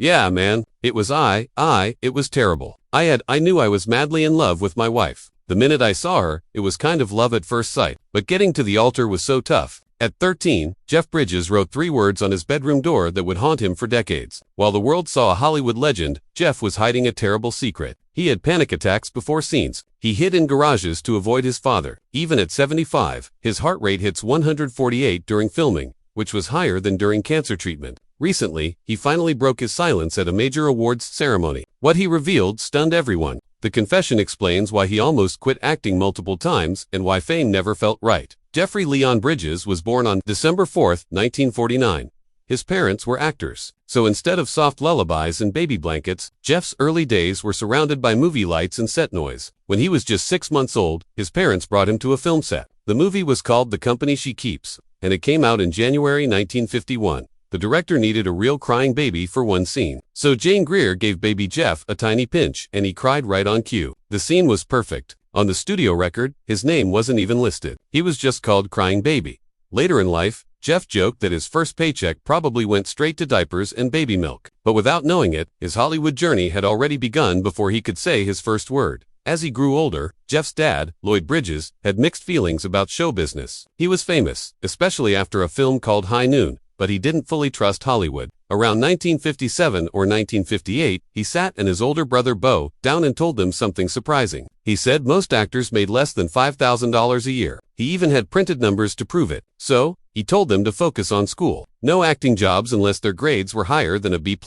Yeah, man, it was it was terrible. I knew I was madly in love with my wife. The minute I saw her, it was kind of love at first sight, but getting to the altar was so tough. At 13, Jeff Bridges wrote 3 words on his bedroom door that would haunt him for decades. While the world saw a Hollywood legend, Jeff was hiding a terrible secret. He had panic attacks before scenes. He hid in garages to avoid his father. Even at 75, his heart rate hits 148 during filming, which was higher than during cancer treatment. Recently, he finally broke his silence at a major awards ceremony. What he revealed stunned everyone. The confession explains why he almost quit acting multiple times and why fame never felt right. Jeffrey Leon Bridges was born on December 4, 1949. His parents were actors, so instead of soft lullabies and baby blankets, Jeff's early days were surrounded by movie lights and set noise. When he was just 6 months old, his parents brought him to a film set. The movie was called The Company She Keeps, and it came out in January 1951. The director needed a real crying baby for one scene. So Jane Greer gave baby Jeff a tiny pinch, and he cried right on cue. The scene was perfect. On the studio record, his name wasn't even listed. He was just called Crying Baby. Later in life, Jeff joked that his first paycheck probably went straight to diapers and baby milk. But without knowing it, his Hollywood journey had already begun before he could say his first word. As he grew older, Jeff's dad, Lloyd Bridges, had mixed feelings about show business. He was famous, especially after a film called High Noon, but he didn't fully trust Hollywood. Around 1957 or 1958, he sat and his older brother Bo down and told them something surprising. He said most actors made less than $5,000 a year. He even had printed numbers to prove it. So, he told them to focus on school. No acting jobs unless their grades were higher than a B+.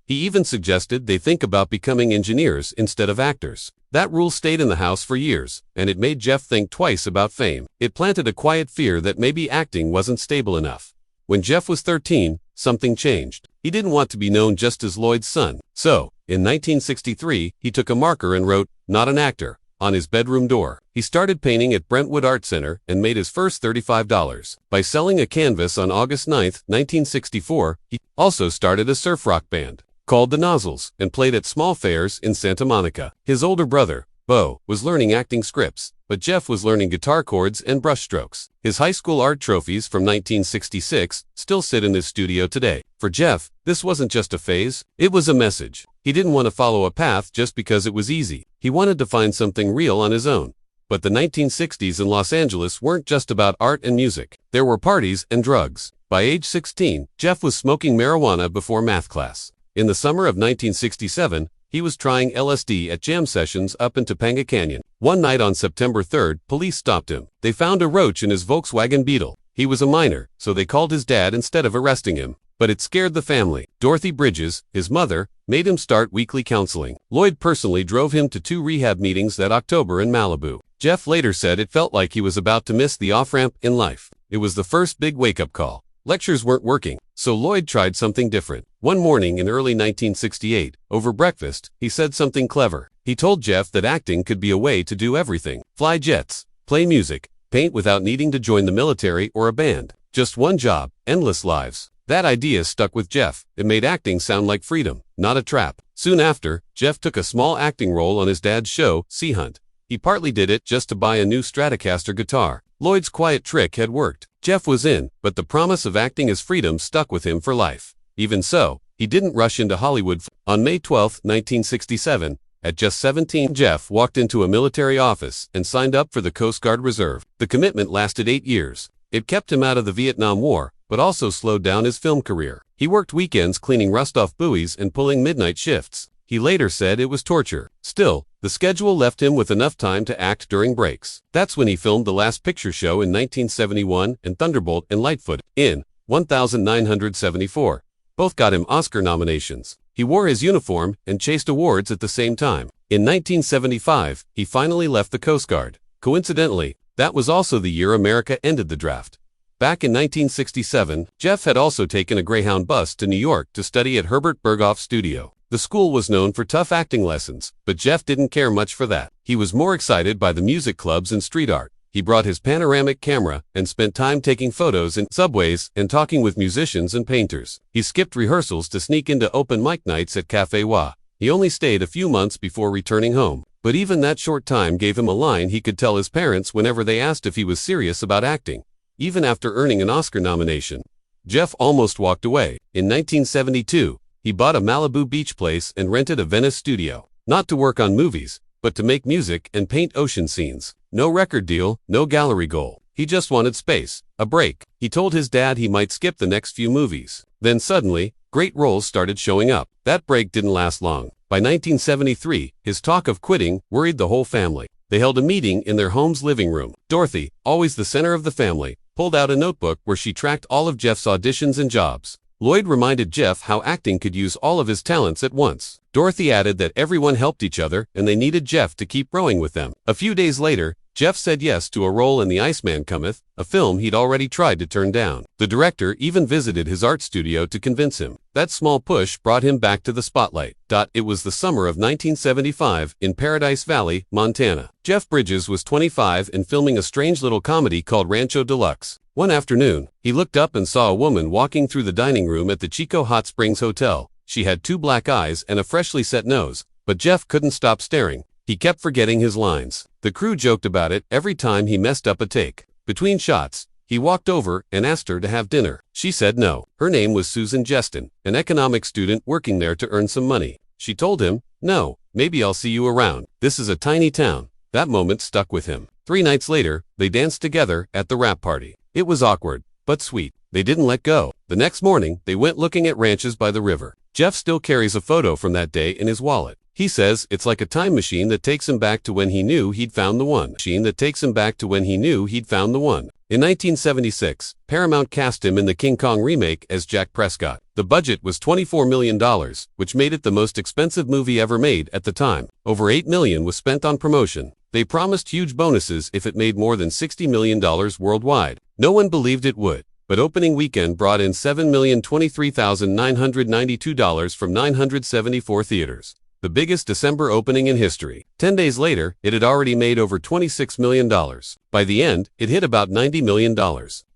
He even suggested they think about becoming engineers instead of actors. That rule stayed in the house for years, and it made Jeff think twice about fame. It planted a quiet fear that maybe acting wasn't stable enough. When Jeff was 13, something changed. He didn't want to be known just as Lloyd's son. So, in 1963, he took a marker and wrote, "Not an actor," on his bedroom door. He started painting at Brentwood Art Center and made his first $35 by selling a canvas on August 9, 1964. He also started a surf rock band called the Nozzles and played at small fairs in Santa Monica. His older brother, Bo, was learning acting scripts, but Jeff was learning guitar chords and brushstrokes. His high school art trophies from 1966 still sit in his studio today. For Jeff, this wasn't just a phase, it was a message. He didn't want to follow a path just because it was easy. He wanted to find something real on his own. But the 1960s in Los Angeles weren't just about art and music. There were parties and drugs. By age 16, Jeff was smoking marijuana before math class. In the summer of 1967, he was trying LSD at jam sessions up in Topanga Canyon. One night on September 3rd, police stopped him. They found a roach in his Volkswagen Beetle. He was a minor, so they called his dad instead of arresting him. But it scared the family. Dorothy Bridges, his mother, made him start weekly counseling. Lloyd personally drove him to 2 rehab meetings that October in Malibu. Jeff later said it felt like he was about to miss the off-ramp in life. It was the first big wake-up call. Lectures weren't working, so Lloyd tried something different. One morning in early 1968, over breakfast, he said something clever. He told Jeff that acting could be a way to do everything. Fly jets, play music, paint without needing to join the military or a band. Just one job, endless lives. That idea stuck with Jeff. It made acting sound like freedom, not a trap. Soon after, Jeff took a small acting role on his dad's show, Sea Hunt. He partly did it just to buy a new Stratocaster guitar. Lloyd's quiet trick had worked. Jeff was in, but the promise of acting as freedom stuck with him for life. Even so, he didn't rush into Hollywood. On May 12, 1967, at just 17, Jeff walked into a military office and signed up for the Coast Guard Reserve. The commitment lasted 8 years. It kept him out of the Vietnam War, but also slowed down his film career. He worked weekends cleaning rust-off buoys and pulling midnight shifts. He later said it was torture. Still, the schedule left him with enough time to act during breaks. That's when he filmed The Last Picture Show in 1971 and Thunderbolt and Lightfoot in 1974. Both got him Oscar nominations. He wore his uniform and chased awards at the same time. In 1975, he finally left the Coast Guard. Coincidentally, that was also the year America ended the draft. Back in 1967, Jeff had also taken a Greyhound bus to New York to study at Herbert Berghoff's studio. The school was known for tough acting lessons, but Jeff didn't care much for that. He was more excited by the music clubs and street art. He brought his panoramic camera and spent time taking photos in subways and talking with musicians and painters. He skipped rehearsals to sneak into open mic nights at Café Wa. He only stayed a few months before returning home, but even that short time gave him a line he could tell his parents whenever they asked if he was serious about acting. Even after earning an Oscar nomination, Jeff almost walked away. In 1972, he bought a Malibu beach place and rented a Venice studio. Not to work on movies, but to make music and paint ocean scenes. No record deal, no gallery goal. He just wanted space, a break. He told his dad he might skip the next few movies. Then suddenly, great roles started showing up. That break didn't last long. By 1973, his talk of quitting worried the whole family. They held a meeting in their home's living room. Dorothy, always the center of the family, pulled out a notebook where she tracked all of Jeff's auditions and jobs. Lloyd reminded Jeff how acting could use all of his talents at once. Dorothy added that everyone helped each other and they needed Jeff to keep rowing with them. A few days later, Jeff said yes to a role in The Iceman Cometh, a film he'd already tried to turn down. The director even visited his art studio to convince him. That small push brought him back to the spotlight. It was the summer of 1975 in Paradise Valley, Montana. Jeff Bridges was 25 and filming a strange little comedy called Rancho Deluxe. One afternoon, he looked up and saw a woman walking through the dining room at the Chico Hot Springs Hotel. She had 2 black eyes and a freshly set nose, but Jeff couldn't stop staring. He kept forgetting his lines. The crew joked about it every time he messed up a take. Between shots, he walked over and asked her to have dinner. She said no. Her name was Susan Jeston, an economics student working there to earn some money. She told him, "No, maybe I'll see you around. This is a tiny town." That moment stuck with him. 3 nights later, they danced together at the wrap party. It was awkward, but sweet. They didn't let go. The next morning, they went looking at ranches by the river. Jeff still carries a photo from that day in his wallet. He says it's like a time machine that takes him back to when he knew he'd found the one. In 1976, Paramount cast him in the King Kong remake as Jack Prescott. The budget was $24 million, which made it the most expensive movie ever made at the time. Over $8 million was spent on promotion. They promised huge bonuses if it made more than $60 million worldwide. No one believed it would, but opening weekend brought in $7,023,992 from 974 theaters. The biggest December opening in history. 10 days later, it had already made over $26 million. By the end, it hit about $90 million.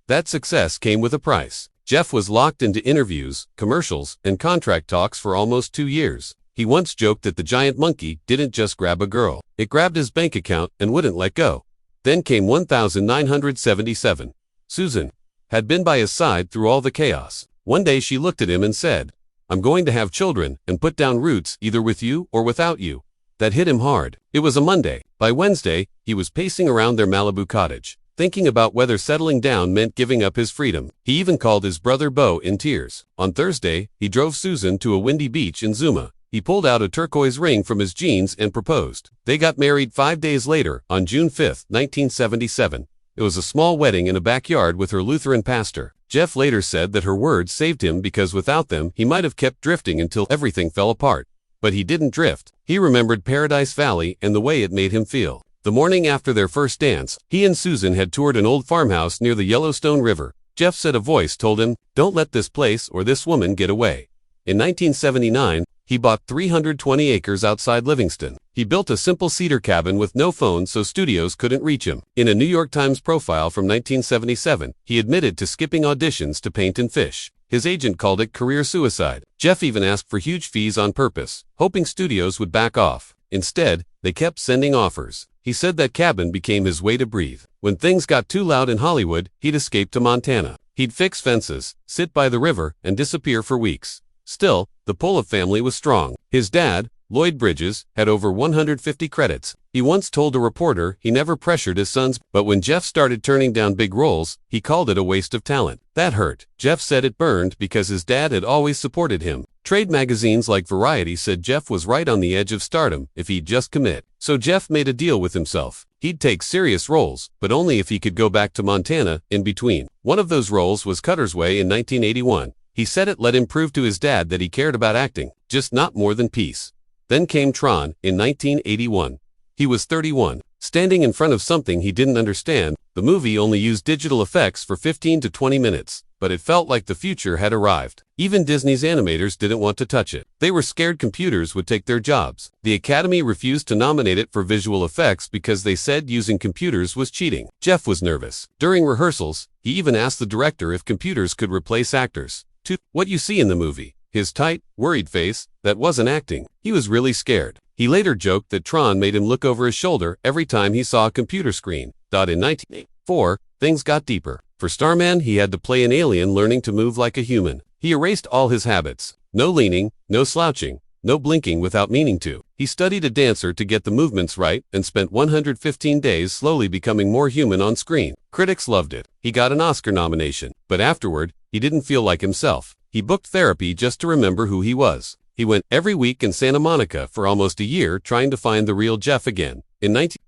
That success came with a price. Jeff was locked into interviews, commercials, and contract talks for almost 2 years. He once joked that the giant monkey didn't just grab a girl. It grabbed his bank account and wouldn't let go. Then came 1977. Susan had been by his side through all the chaos. One day she looked at him and said, "I'm going to have children and put down roots either with you or without you." That hit him hard. It was a Monday. By Wednesday, he was pacing around their Malibu cottage, thinking about whether settling down meant giving up his freedom. He even called his brother Bo in tears. On Thursday, he drove Susan to a windy beach in Zuma. He pulled out a turquoise ring from his jeans and proposed. They got married 5 days later, on June 5, 1977. It was a small wedding in a backyard with her Lutheran pastor. Jeff later said that her words saved him because without them, he might have kept drifting until everything fell apart. But he didn't drift. He remembered Paradise Valley and the way it made him feel. The morning after their first dance, he and Susan had toured an old farmhouse near the Yellowstone River. Jeff said a voice told him, "Don't let this place or this woman get away." In 1979, he bought 320 acres outside Livingston. He built a simple cedar cabin with no phone so studios couldn't reach him. In a New York Times profile from 1977, he admitted to skipping auditions to paint and fish. His agent called it career suicide. Jeff even asked for huge fees on purpose, hoping studios would back off. Instead, they kept sending offers. He said that cabin became his way to breathe. When things got too loud in Hollywood, he'd escape to Montana. He'd fix fences, sit by the river, and disappear for weeks. Still, the Poloff family was strong. His dad, Lloyd Bridges, had over 150 credits. He once told a reporter he never pressured his sons, but when Jeff started turning down big roles, he called it a waste of talent. That hurt. Jeff said it burned because his dad had always supported him. Trade magazines like Variety said Jeff was right on the edge of stardom if he'd just commit. So Jeff made a deal with himself. He'd take serious roles, but only if he could go back to Montana in between. One of those roles was Cutter's Way in 1981. He said it let him prove to his dad that he cared about acting, just not more than peace. Then came Tron in 1981. He was 31, standing in front of something he didn't understand. The movie only used digital effects for 15 to 20 minutes, but it felt like the future had arrived. Even Disney's animators didn't want to touch it. They were scared computers would take their jobs. The Academy refused to nominate it for visual effects because they said using computers was cheating. Jeff was nervous. During rehearsals, he even asked the director if computers could replace actors. What you see in the movie, his tight, worried face, that wasn't acting. He was really scared. He later joked that Tron made him look over his shoulder every time he saw a computer screen. In 1984, things got deeper. For Starman, he had to play an alien learning to move like a human. He erased all his habits. No leaning, no slouching, no blinking without meaning to. He studied a dancer to get the movements right and spent 115 days slowly becoming more human on screen. Critics loved it. He got an Oscar nomination, but afterward, he didn't feel like himself. He booked therapy just to remember who he was. He went every week in Santa Monica for almost a year trying to find the real Jeff again.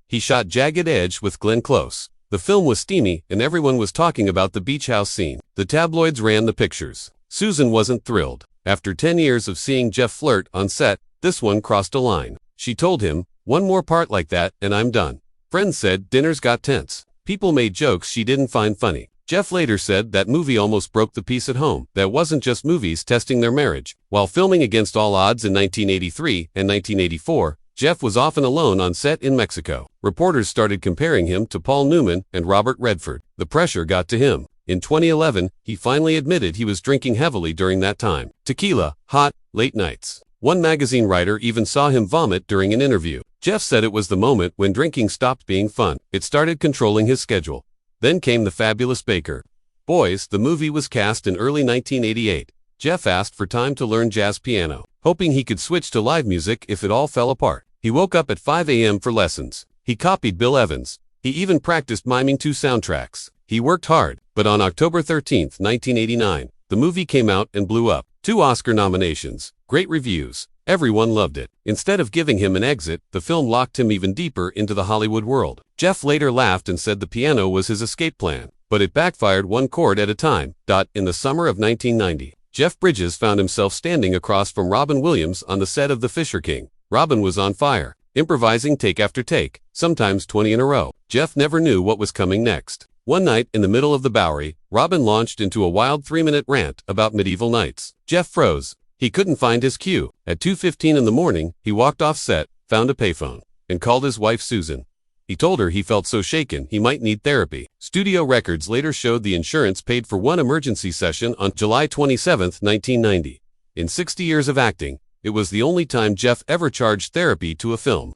He shot Jagged Edge with Glenn Close. The film was steamy and everyone was talking about the beach house scene. The tabloids ran the pictures. Susan wasn't thrilled. After 10 years of seeing Jeff flirt on set, this one crossed a line. She told him, "One more part like that and I'm done." Friends said dinners got tense. People made jokes she didn't find funny. Jeff later said that movie almost broke the peace at home. That wasn't just movies testing their marriage. While filming Against All Odds in 1983 and 1984, Jeff was often alone on set in Mexico. Reporters started comparing him to Paul Newman and Robert Redford. The pressure got to him. In 2011, he finally admitted he was drinking heavily during that time. Tequila, hot, late nights. One magazine writer even saw him vomit during an interview. Jeff said it was the moment when drinking stopped being fun. It started controlling his schedule. Then came The Fabulous Baker. Boys, the movie was cast in early 1988. Jeff asked for time to learn jazz piano, hoping he could switch to live music if it all fell apart. He woke up at 5 a.m. for lessons. He copied Bill Evans. He even practiced miming 2 soundtracks. He worked hard, but on October 13, 1989, the movie came out and blew up. 2 Oscar nominations, great reviews, everyone loved it. Instead of giving him an exit, the film locked him even deeper into the Hollywood world. Jeff later laughed and said the piano was his escape plan, but it backfired one chord at a time. In the summer of 1990, Jeff Bridges found himself standing across from Robin Williams on the set of The Fisher King. Robin was on fire, improvising take after take, sometimes 20 in a row. Jeff never knew what was coming next. One night, in the middle of the Bowery, Robin launched into a wild 3-minute rant about medieval knights. Jeff froze. He couldn't find his cue. At 2:15 in the morning, he walked off set, found a payphone, and called his wife Susan. He told her he felt so shaken he might need therapy. Studio records later showed the insurance paid for one emergency session on July 27, 1990. In 60 years of acting, it was the only time Jeff ever charged therapy to a film.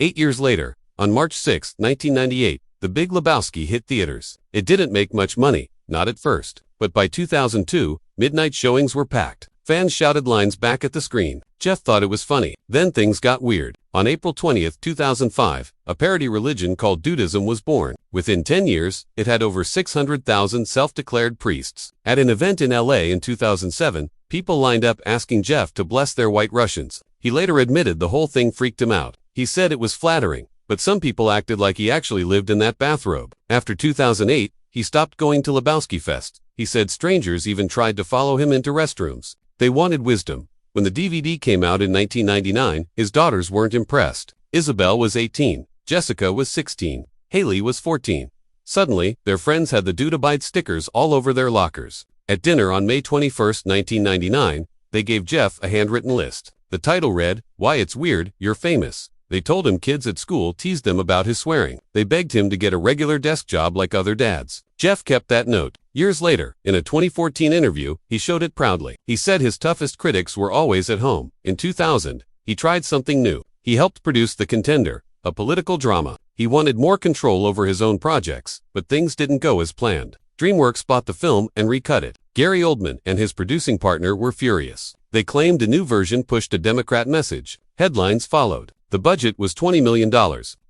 8 years later, on March 6, 1998, The Big Lebowski hit theaters. It didn't make much money, not at first, but by 2002, midnight showings were packed. Fans shouted lines back at the screen. Jeff thought it was funny. Then things got weird. On April 20, 2005, a parody religion called Dudism was born. Within 10 years, it had over 600,000 self-declared priests. At an event in LA in 2007, people lined up asking Jeff to bless their white Russians. He later admitted the whole thing freaked him out. He said it was flattering, but some people acted like he actually lived in that bathrobe. After 2008, he stopped going to Lebowski Fest. He said strangers even tried to follow him into restrooms. They wanted wisdom. When the DVD came out in 1999, his daughters weren't impressed. Isabel was 18, Jessica was 16, Haley was 14. Suddenly, their friends had the Dude Abide stickers all over their lockers. At dinner on May 21, 1999, they gave Jeff a handwritten list. The title read, "Why It's Weird, You're Famous." They told him kids at school teased them about his swearing. They begged him to get a regular desk job like other dads. Jeff kept that note. Years later, in a 2014 interview, he showed it proudly. He said his toughest critics were always at home. In 2000, he tried something new. He helped produce The Contender, a political drama. He wanted more control over his own projects, but things didn't go as planned. DreamWorks bought the film and recut it. Gary Oldman and his producing partner were furious. They claimed a new version pushed a Democrat message. Headlines followed. The budget was $20 million.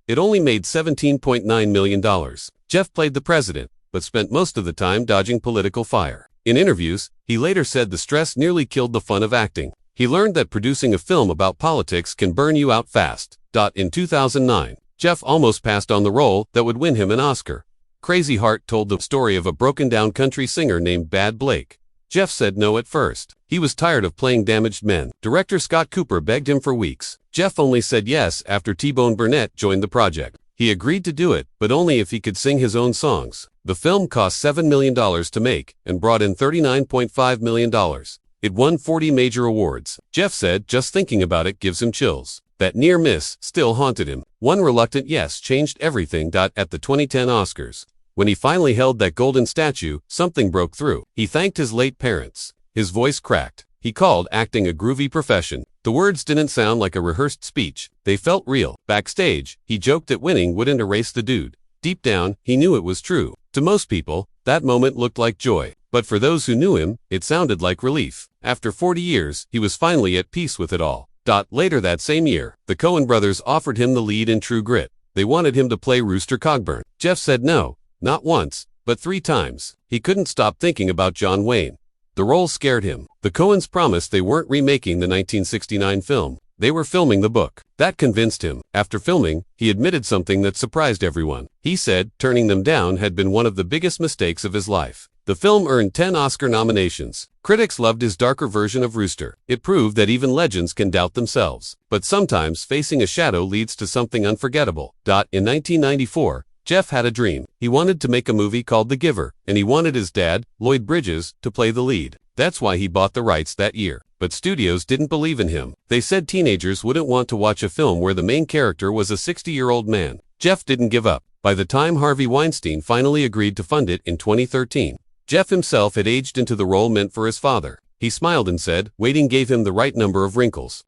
It only made $17.9 million. Jeff played the president, but spent most of the time dodging political fire. In interviews, he later said the stress nearly killed the fun of acting. He learned that producing a film about politics can burn you out fast. In 2009, Jeff almost passed on the role that would win him an Oscar. Crazy Heart told the story of a broken-down country singer named Bad Blake. Jeff said no at first. He was tired of playing damaged men. Director Scott Cooper begged him for weeks. Jeff only said yes after T-Bone Burnett joined the project. He agreed to do it, but only if he could sing his own songs. The film cost $7 million to make and brought in $39.5 million. It won 40 major awards. Jeff said just thinking about it gives him chills. That near miss still haunted him. One reluctant yes changed everything. At the 2010 Oscars, when he finally held that golden statue, something broke through. He thanked his late parents. His voice cracked. He called acting a groovy profession. The words didn't sound like a rehearsed speech. They felt real. Backstage, he joked that winning wouldn't erase the dude. Deep down, he knew it was true. To most people, that moment looked like joy. But for those who knew him, it sounded like relief. After 40 years, he was finally at peace with it all. Later that same year, the Coen brothers offered him the lead in True Grit. They wanted him to play Rooster Cogburn. Jeff said no, not once, but 3 times. He couldn't stop thinking about John Wayne. The role scared him. The Coens promised they weren't remaking the 1969 film. They were filming the book. That convinced him. After filming, he admitted something that surprised everyone. He said turning them down had been one of the biggest mistakes of his life. The film earned 10 Oscar nominations. Critics loved his darker version of Rooster. It proved that even legends can doubt themselves. But sometimes facing a shadow leads to something unforgettable. In 1994, Jeff had a dream. He wanted to make a movie called The Giver, and he wanted his dad, Lloyd Bridges, to play the lead. That's why he bought the rights that year. But studios didn't believe in him. They said teenagers wouldn't want to watch a film where the main character was a 60-year-old man. Jeff didn't give up. By the time Harvey Weinstein finally agreed to fund it in 2013, Jeff himself had aged into the role meant for his father. He smiled and said, waiting gave him the right number of wrinkles.